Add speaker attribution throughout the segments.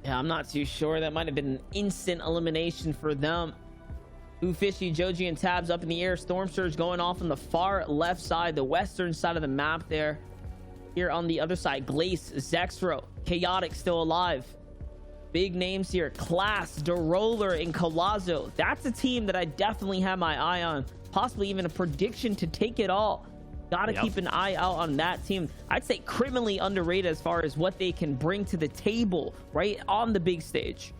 Speaker 1: Yeah, I'm not too sure. That might have been an instant elimination for them. Ooh, Fishy, Joji, and Tabs up in the air. Storm Surge going off on the far left side, the western side of the map there. Here on the other side, Glace, Zexro, Chaotic still alive. Big names here. Class, DeRoller, and Colazo. That's a team that I definitely have my eye on. Possibly even a prediction to take it all. Gotta keep an eye out on that team. I'd say criminally underrated as far as what they can bring to the table right on the big stage.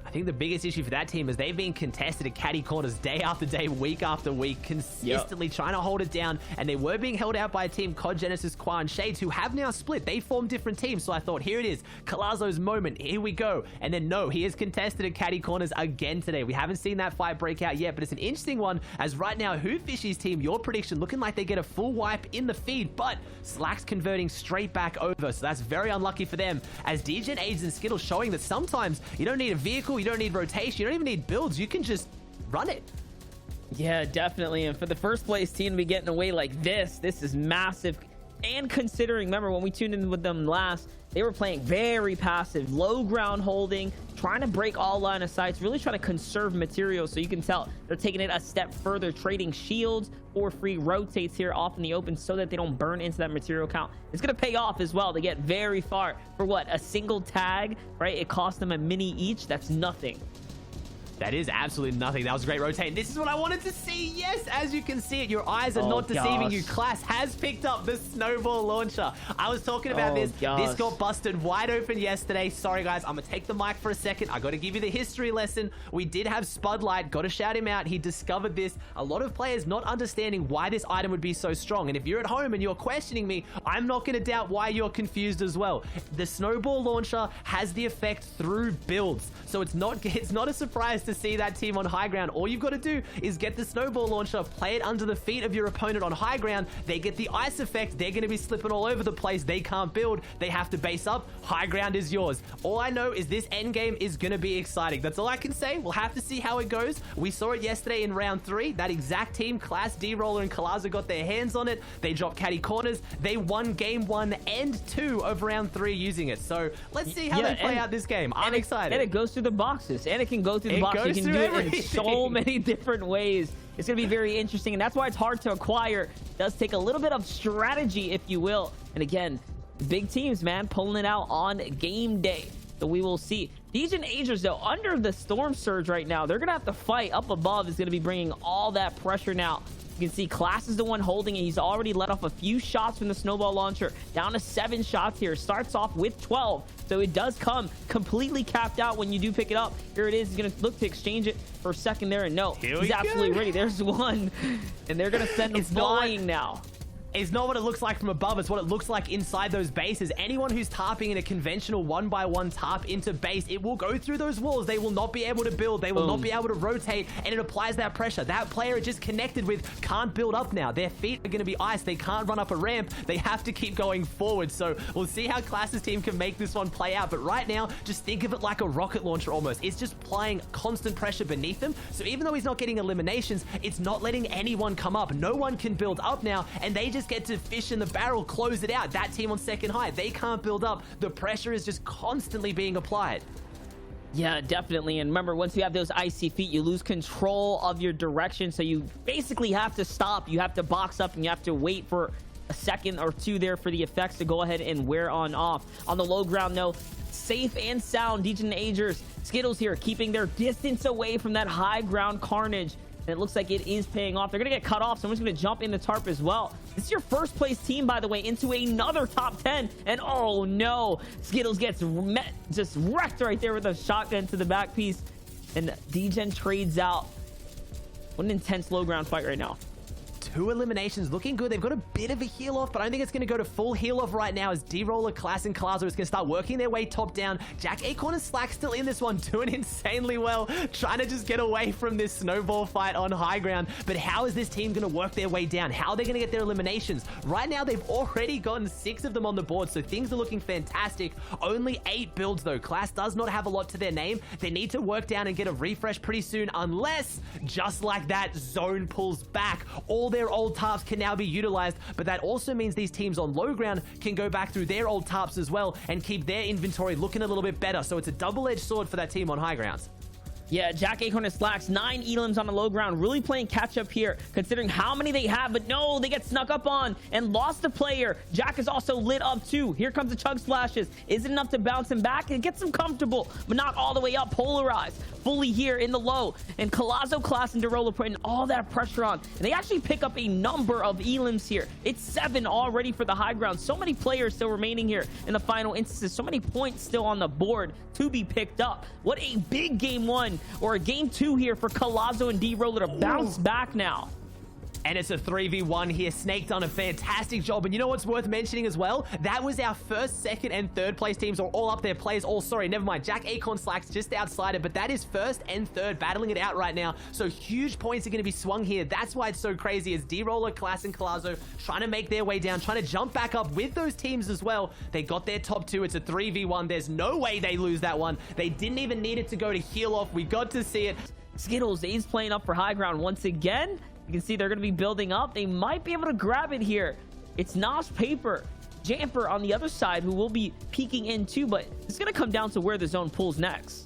Speaker 2: I think the biggest issue for that team is they've been contested at catty corners day after day, week after week, consistently trying to hold it down. And they were being held out by a team, COD Genesis, Qua, and Shades, who have now split. They formed different teams. So I thought, here it is, Colazo's moment. Here we go. And then no, he is contested at catty corners again today. We haven't seen that fight break out yet, but it's an interesting one. As right now, Who Fishy's team, your prediction, looking like they get a full wipe in the feed, but Slack's converting straight back over. So that's very unlucky for them. As DGen, Aids, and Skittles showing that sometimes you don't need a vehicle, you don't need rotation, you don't even need builds, you can just run it.
Speaker 1: Yeah, definitely. And for the first place team to be getting away like this is massive. And considering, remember when we tuned in with them last, they were playing very passive, low ground holding, trying to break all line of sights, really trying to conserve materials. So you can tell they're taking it a step further, trading shields or free rotates here off in the open so that they don't burn into that material count. It's going to pay off as well to get very far. For what, a single tag, right? It cost them a mini each. That's nothing.
Speaker 2: That is absolutely nothing. That was a great rotate. This is what I wanted to see. Yes, as you can see it, your eyes are not deceiving you. Class has picked up the snowball launcher. I was talking about this. This got busted wide open yesterday. Sorry, guys. I'm going to take the mic for a second. I got to give you the history lesson. We did have Spudlight. Got to shout him out. He discovered this. A lot of players not understanding why this item would be so strong. And if you're at home and you're questioning me, I'm not going to doubt why you're confused as well. The snowball launcher has the effect through builds. So it's not a surprise to see that team on high ground. All you've got to do is get the snowball launcher, play it under the feet of your opponent on high ground. They get the ice effect. They're going to be slipping all over the place. They can't build. They have to base up. High ground is yours. All I know is this end game is going to be exciting. That's all I can say. We'll have to see how it goes. We saw it yesterday in round 3. That exact team, Class, D-Roller, and Colazo got their hands on it. They dropped catty corners. They won game 1 and 2 of round 3 using it. So let's see how they play out this game. I'm excited.
Speaker 1: And it goes through the boxes. And it can go through the boxes. You can do it in so many different ways. It's going to be very interesting, and that's why it's hard to acquire. It does take a little bit of strategy, if you will. And again, big teams, man, pulling it out on game day. So we will see. DGen Agers, though, under the Storm Surge right now, they're going to have to fight. Up above is going to be bringing all that pressure now. You can see Class is the one holding it. He's already let off a few shots from the snowball launcher. Down to 7 shots here. Starts off with 12. So it does come completely capped out when you do pick it up. Here it is. He's going to look to exchange it for a second there. And no, he's absolutely ready. There's one. And they're going to send him flying now.
Speaker 2: It's not what it looks like from above. It's what it looks like inside those bases. Anyone who's tarping in a conventional 1x1 tarp into base, it will go through those walls. They will not be able to build. They will not be able to rotate, and it applies that pressure. That player it just connected with can't build up now. Their feet are going to be iced. They can't run up a ramp. They have to keep going forward. So we'll see how Class's team can make this one play out. But right now, just think of it like a rocket launcher almost. It's just applying constant pressure beneath them. So even though he's not getting eliminations, it's not letting anyone come up. No one can build up now, and they just get to fish in the barrel, close it out. That team on second high, they can't build up. The pressure is just constantly being applied.
Speaker 1: Yeah, definitely. And remember, once you have those icy feet, you lose control of your direction. So you basically have to stop. You have to box up and you have to wait for a second or two there for the effects to go ahead and wear on off. On the low ground, no. Safe and sound. DGen Agers, Skittles here, keeping their distance away from that high ground carnage. And it looks like it is paying off. They're going to get cut off. Someone's going to jump in the tarp as well. This is your first place team, by the way, into another top 10. And oh no, Skittles gets just wrecked right there with a shotgun to the back piece. And DGen trades out. What an intense low ground fight right now.
Speaker 2: 2 eliminations looking good. They've got a bit of a heal off, but I don't think it's going to go to full heal off right now as D-Roller, Class, and Colazo is going to start working their way top down. Jack, Acorn, and Slack still in this one, doing insanely well, trying to just get away from this snowball fight on high ground. But how is this team going to work their way down? How are they going to get their eliminations? Right now, they've already gotten 6 of them on the board, so things are looking fantastic. Only 8 builds, though. Class does not have a lot to their name. They need to work down and get a refresh pretty soon, unless, just like that, Zone pulls back. All their their old tarps can now be utilized, but that also means these teams on low ground can go back through their old tarps as well and keep their inventory looking a little bit better. So it's a double-edged sword for that team on high grounds.
Speaker 1: Yeah, Jack Acorn and Slacks, 9 elims on the low ground, really playing catch up here, considering how many they have. But no, they get snuck up on and lost the player. Jack is also lit up too. Here comes the Chug Splashes. Is it enough to bounce him back? It gets him comfortable, but not all the way up. Polarized, fully here in the low. And Colazo, Class, and Derola putting all that pressure on. And they actually pick up a number of elims here. It's 7 already for the high ground. So many players still remaining here in the final instances. So many points still on the board to be picked up. What a big game 1 or a game 2 here for Colazo and D-Roller to bounce back now.
Speaker 2: And it's a 3v1 here. Snake done a fantastic job. And you know what's worth mentioning as well? That was our first, second, and third place teams are all up there. Players all, sorry, never mind. Jack Acorn Slacks just outside it, but that is first and third battling it out right now. So huge points are going to be swung here. That's why it's so crazy as D-Roller, Class, and Colazo trying to make their way down, trying to jump back up with those teams as well. They got their top 2. It's a 3v1. There's no way they lose that one. They didn't even need it to go to heal off. We got to see it.
Speaker 1: Skittles, he's playing up for high ground once again. You can see they're going to be building up. They might be able to grab it here. It's Nos Paper, Jamper on the other side, who will be peeking in too, but it's going to come down to where the zone pulls next.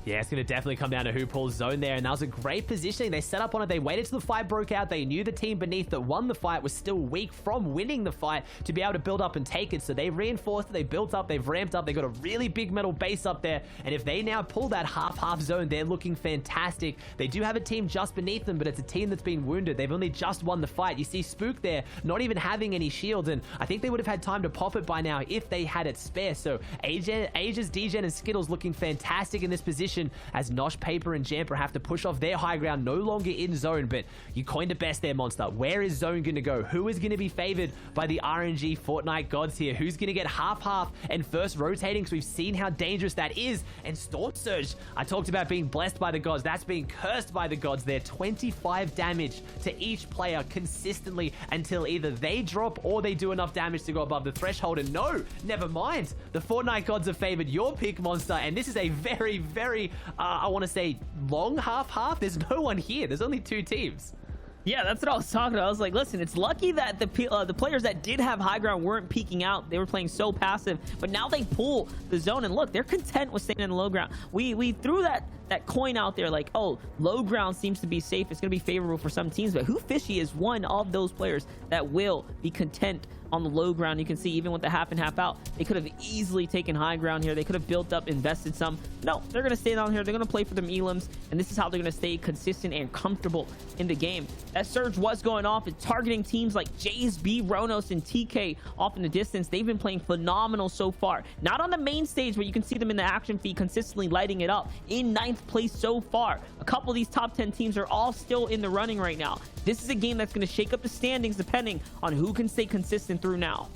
Speaker 2: Yeah, it's going to definitely come down to who pulls zone there, and that was a great positioning. They set up on it. They waited till the fight broke out. They knew the team beneath that won the fight was still weak from winning the fight to be able to build up and take it. So they reinforced it. They built up. They've ramped up. They got a really big metal base up there, and if they now pull that half-half zone, they're looking fantastic. They do have a team just beneath them, but it's a team that's been wounded. They've only just won the fight. You see Spook there not even having any shields, and I think they would have had time to pop it by now if they had it spare. So Ages, Degen, and Skittles looking fantastic in this position as Nosh, Paper, and Jamper have to push off their high ground, no longer in zone. But you coined it best there, Monster. Where is zone going to go? Who is going to be favored by the RNG Fortnite gods here? Who's going to get half-half and first rotating? So we've seen how dangerous that is. And Storm Surge, I talked about being blessed by the gods. That's being cursed by the gods there. 25 damage to each player consistently until either they drop or they do enough damage to go above the threshold. And no, never mind. The Fortnite gods have favored your pick, Monster. And this is a very, very I want to say long half-half. There's no one here. There's only 2 teams.
Speaker 1: Yeah, that's what I was talking about. I was like, listen, it's lucky that the players that did have high ground weren't peeking out. They were playing so passive, but now they pull the zone, and look, they're content with staying in the low ground. We threw that coin out there like, oh, low ground seems to be safe. It's going to be favorable for some teams, but Who Fishy is one of those players that will be content on the low ground. You can see even with the half and half out, they could have easily taken high ground here. They could have built up, invested some. No, they're going to stay down here. They're going to play for them elims, and this is how they're going to stay consistent and comfortable in the game. That surge was going off. It's targeting teams like Jays, B, Ronos, and TK off in the distance. They've been playing phenomenal so far. Not on the main stage, but you can see them in the action feed consistently lighting it up. In 9th place so far. A couple of these top 10 teams are all still in the running right now. This is a game that's going to shake up the standings depending on who can stay consistent through now.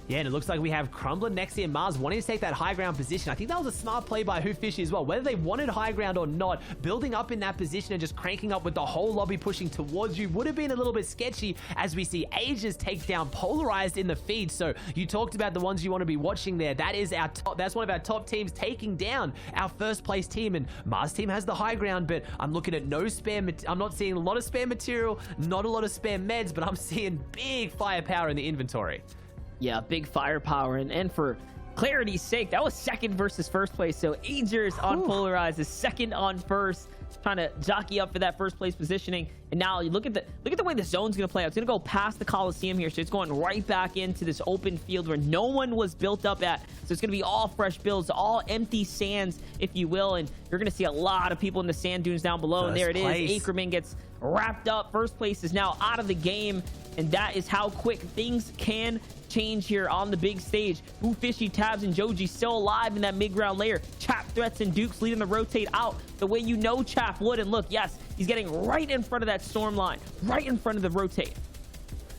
Speaker 2: Yeah, and it looks like we have Crumbler, Nexi, and Mars wanting to take that high ground position. I think that was a smart play by Who Fishy as well. Whether they wanted high ground or not, building up in that position and just cranking up with the whole lobby pushing towards you would have been a little bit sketchy as we see Ages take down Polarized in the feed. So you talked about the ones you want to be watching there. That is our top, that's one of our top teams taking down our first place team, and Mars team has the high ground, but I'm looking at no spare, I'm not seeing a lot of spare material, not a lot of spare meds, but I'm seeing big firepower in the inventory.
Speaker 1: Yeah, big firepower, and for clarity's sake, that was second versus first place. So Agers on Polarized is second on first, trying to jockey up for that first place positioning. And now you look at the way the zone's gonna play out. It's gonna go past the Coliseum here, so it's going right back into this open field where no one was built up at. So it's gonna be all fresh builds, all empty sands, if you will, and you're gonna see a lot of people in the sand dunes down below. And there it is. Ackerman gets wrapped up. First place is now out of the game, and that is how quick things can change here on the big stage. Who Fishy, Tabs, and Joji still alive in that mid-ground layer. Chap, Threats, and Dukes leading the rotate out the way you know Chap would. And look, yes, he's getting right in front of that storm line, right in front of the rotate.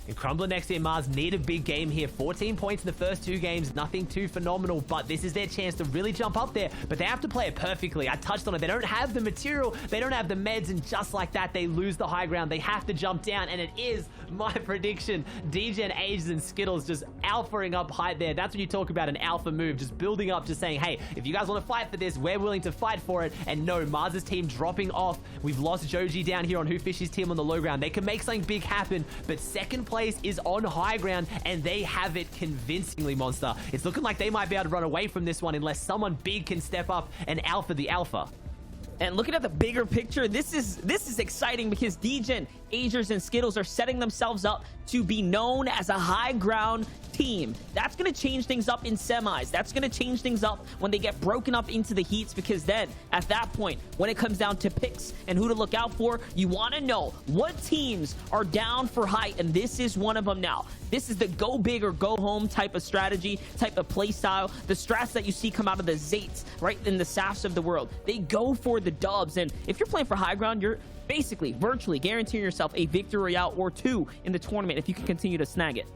Speaker 2: And Crumbler next year, Mars need a big game here. 14 points in the first 2 games, nothing too phenomenal, but this is their chance to really jump up there. But they have to play it perfectly. I touched on it. They don't have the material, they don't have the meds, and just like that, they lose the high ground. They have to jump down, and it is my prediction. DGen, Ages, and Skittles just alphaing up height there. That's when you talk about an alpha move, just building up, just saying, hey, if you guys want to fight for this, we're willing to fight for it. And no, Mars's team dropping off. We've lost Joji down here on Who Fishy's team on the low ground. They can make something big happen, but second place is on high ground, and they have it convincingly, Monster. It's looking like they might be able to run away from this one unless someone big can step up and alpha the alpha.
Speaker 1: And looking at the bigger picture, this is exciting because DGen, Agers, and Skittles are setting themselves up to be known as a high ground team. That's going to change things up in semis. That's going to change things up when they get broken up into the heats, because then at that point, when it comes down to picks and who to look out for, you want to know what teams are down for height, and this is one of them now. This is the go big or go home type of strategy, type of play style. The strats that you see come out of the Zates, right, in the Safs of the world. They go for the dubs, and if you're playing for high ground, you're basically virtually guaranteeing yourself a victory royale or 2 in the tournament if you can continue to snag it.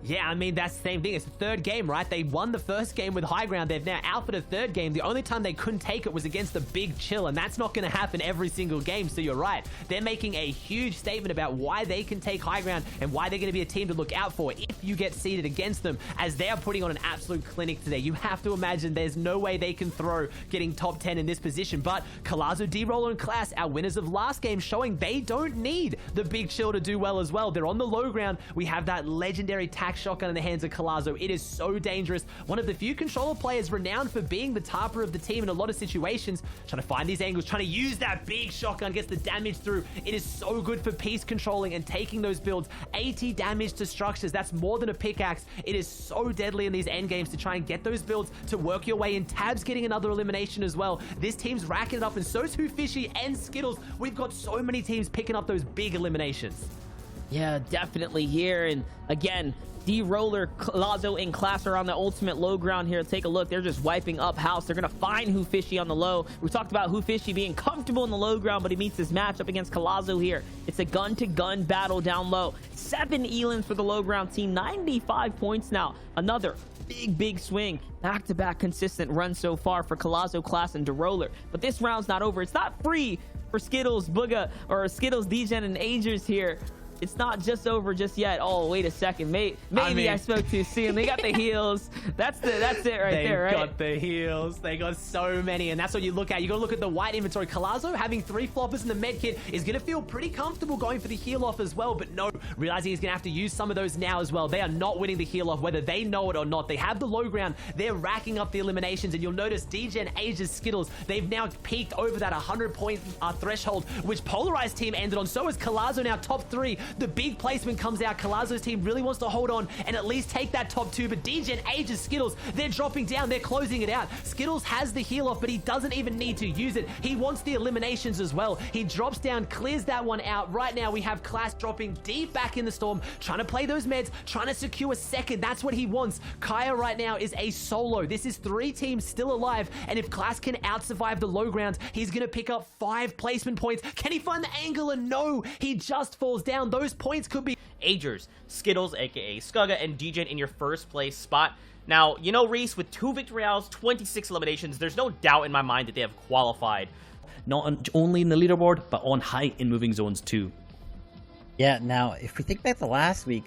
Speaker 2: Yeah, I mean, that's the same thing. It's the third game, right? They won the first game with high ground. They've now alphaed a third game. The only time they couldn't take it was against the big chill, and that's not going to happen every single game, so you're right. They're making a huge statement about why they can take high ground and why they're going to be a team to look out for if you get seeded against them, as they are putting on an absolute clinic today. You have to imagine there's no way they can throw getting top 10 in this position, but Colazo, D-Roller, and Class, our winners of last game, showing they don't need the big chill to do well as well. They're on the low ground. We have that legendary tac shotgun in the hands of Colazo. It is so dangerous. One of the few controller players renowned for being the tarper of the team in a lot of situations, trying to find these angles, trying to use that big shotgun, gets the damage through. It is so good for piece controlling and taking those builds. 80 damage to structures. That's more than a pickaxe. It is so deadly in these end games to try and get those builds to work your way in. Tabs getting another elimination as well. This team's racking it up, and so's Who Fishy and Skittles. We've got so many teams picking up those big eliminations.
Speaker 1: Yeah, definitely here. And again, D-Roller, Colazo, and Class are on the ultimate low ground here. Take a look. They're just wiping up house. They're going to find Who Fishy on the low. We talked about Who Fishy being comfortable in the low ground, but he meets his matchup against Colazo here. It's a gun-to-gun battle down low. 7 Elans for the low ground team. 95 points now. Another big swing. Back-to-back consistent run so far for Colazo, Class, and D-Roller. But this round's not over. It's not free for Skittles, Booga, or Skittles, DGen, and Agers here. It's not just over just yet. Oh, wait a second. Maybe I spoke too soon. They got the heals. That's it right there, right?
Speaker 2: They got the heals. They got so many, and that's what you look at. You got to look at the white inventory. Colazo having 3 floppers in the med kit is going to feel pretty comfortable going for the heal off as well, but no, realizing he's going to have to use some of those now as well. They are not winning the heal off, whether they know it or not. They have the low ground. They're racking up the eliminations, and you'll notice DGen, Ages, Skittles, they've now peaked over that 100-point threshold, which Polarized team ended on. So is Colazo now top 3. The big placement comes out. Colazo's team really wants to hold on and at least take that top 2, but DGen, Ages, Skittles, they're dropping down. They're closing it out. Skittles has the heal off, but he doesn't even need to use it. He wants the eliminations as well. He drops down, clears that one out. Right now, we have Class dropping deep back in the storm, trying to play those meds, trying to secure second. That's what he wants. Kaya right now is a solo. This is 3 teams still alive, and if Class can out-survive the low ground, he's going to pick up 5 placement points. Can he find the angle? And no, he just falls down. Those points could be
Speaker 3: Agers, Skittles, aka Skugga, and DGen in your first place spot. Now, you know, Reese, with 2 victory royales, 26 eliminations, there's no doubt in my mind that they have qualified. Not only in the leaderboard, but on height in moving zones too.
Speaker 4: Yeah, now, if we think back to last week,